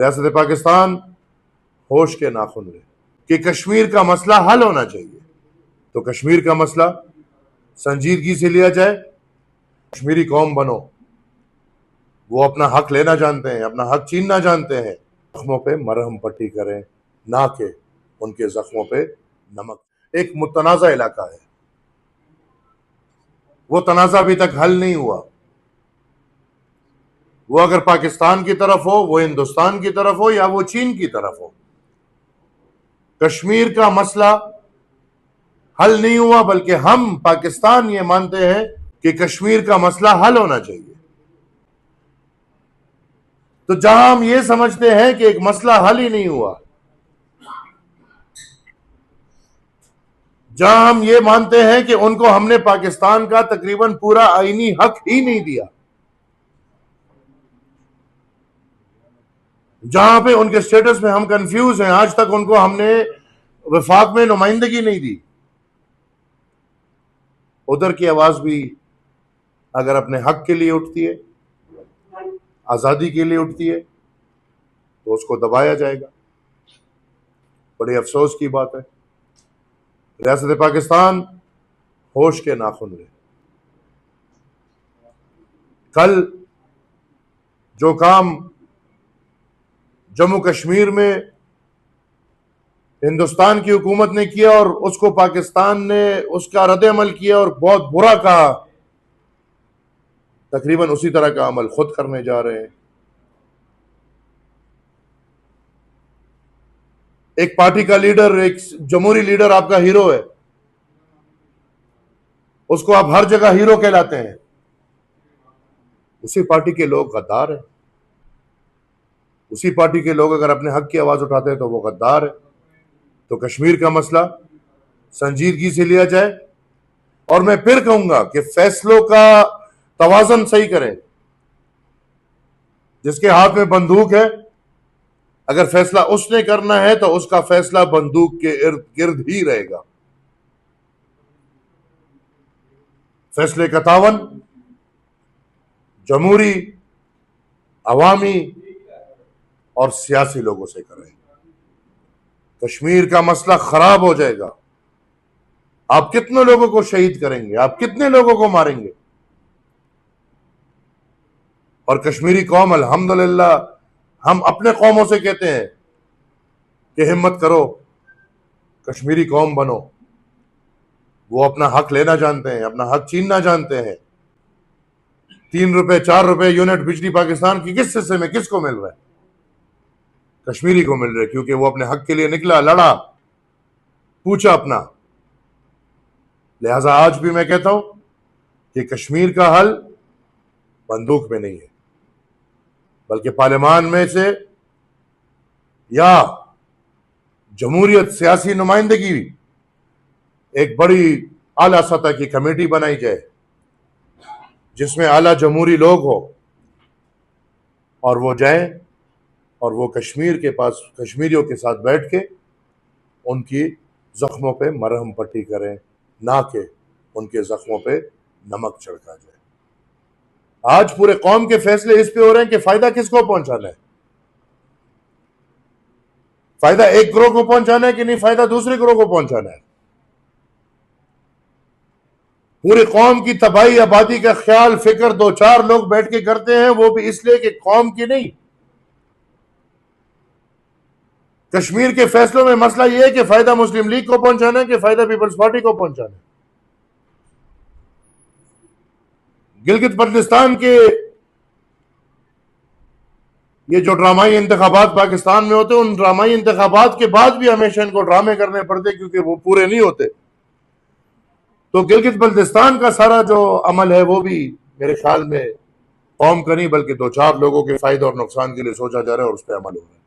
रियासत पाकिस्तान होश के नाखून ले कि कश्मीर का मसला हल होना चाहिए, तो कश्मीर का मसला संजीदगी से लिया जाए। कश्मीरी कौम बनो, वो अपना हक लेना जानते हैं, अपना हक छीनना जानते हैं। जख्मों पे मरहम पट्टी करें, ना कि उनके जख्मों पे नमक। एक मुतनाज़ा इलाका है, वो तनाज़ा अभी तक हल नहीं हुआ। वो अगर पाकिस्तान की तरफ हो, वो हिंदुस्तान की तरफ हो, या वो चीन की तरफ हो, कश्मीर का मसला हल नहीं हुआ। बल्कि हम पाकिस्तान ये मानते हैं कि कश्मीर का मसला हल होना चाहिए। तो जहां हम ये समझते हैं कि एक मसला हल ही नहीं हुआ, जहां हम ये मानते हैं कि उनको हमने पाकिस्तान का तकरीबन पूरा आईनी हक ही नहीं दिया, जहां पे उनके स्टेटस में हम कंफ्यूज हैं, आज तक उनको हमने वफाक में नुमाइंदगी नहीं दी, उधर की आवाज भी अगर अपने हक के लिए उठती है, आजादी के लिए उठती है, तो उसको दबाया जाएगा। बड़े अफसोस की बात है, रियासत पाकिस्तान होश के नाखून ले। कल जो काम जम्मू कश्मीर में हिंदुस्तान की हुकूमत ने किया और उसको पाकिस्तान ने उसका रद्द-ए-अमल किया और बहुत बुरा कहा, तकरीबन उसी तरह का अमल खुद करने जा रहे हैं। एक पार्टी का लीडर, एक जमहूरी लीडर आपका हीरो है, उसको आप हर जगह हीरो कहलाते हैं, उसी पार्टी के लोग गद्दार हैं। उसी पार्टी के लोग अगर अपने हक की आवाज उठाते हैं तो वो गद्दार है। तो कश्मीर का मसला संजीदगी से लिया जाए, और मैं फिर कहूंगा कि फैसलों का तवाजन सही करें। जिसके हाथ में बंदूक है, अगर फैसला उसने करना है तो उसका फैसला बंदूक के इर्द गिर्द ही रहेगा। फैसले का तावन जमहूरी, अवामी और सियासी लोगों से करें। कश्मीर का मसला खराब हो जाएगा। आप कितने लोगों को शहीद करेंगे, आप कितने लोगों को मारेंगे? और कश्मीरी कौम, अल्हम्दुलिल्लाह, हम अपने कौमों से कहते हैं कि हिम्मत करो, कश्मीरी कौम बनो। वो अपना हक लेना जानते हैं, अपना हक छीनना जानते हैं। 3 रुपए 4 रुपए यूनिट बिजली पाकिस्तान की किस हिस्से में किसको मिल रहा है? कश्मीरी को मिल रहा है, क्योंकि वो अपने हक के लिए निकला, लड़ा, पूछा अपना। लिहाजा आज भी मैं कहता हूं कि कश्मीर का हल बंदूक में नहीं है, बल्कि पार्लियामान में से या जमहूरियत, सियासी नुमाइंदगी, एक बड़ी आला सतह की कमेटी बनाई जाए जिसमें आला जमहूरी लोग हो, और वो जाएं और वो कश्मीर के पास कश्मीरियों के साथ बैठ के उनकी जख्मों पे मरहम पट्टी करें, ना कि उनके जख्मों पे नमक छिड़का जाए। आज पूरे कौम के फैसले इस पे हो रहे हैं कि फायदा किसको पहुंचाना है। फायदा एक ग्रोह को पहुंचाना है कि नहीं, फायदा दूसरे ग्रोह को पहुंचाना है। पूरे कौम की तबाही, आबादी का ख्याल फिक्र 2-4 लोग बैठ के करते हैं, वो भी इसलिए कि कौम की नहीं। कश्मीर के फैसलों में मसला यह है कि फायदा मुस्लिम लीग को पहुंचाना है कि फायदा पीपल्स पार्टी को पहुंचाना है। गिलगित बल्तिस्तान के ये जो ड्रामाई इंतखाबात पाकिस्तान में होते हैं, उन ड्रामाई इंतखाबात के बाद भी हमेशा इनको ड्रामे करने पड़ते क्योंकि वो पूरे नहीं होते। तो गिलगित बल्तिस्तान का सारा जो अमल है वो भी मेरे ख्याल में कौम का नहीं, बल्कि 2-4 लोगों के फायदे और नुकसान के लिए सोचा जा रहा है और उस पर अमल हो रहा है।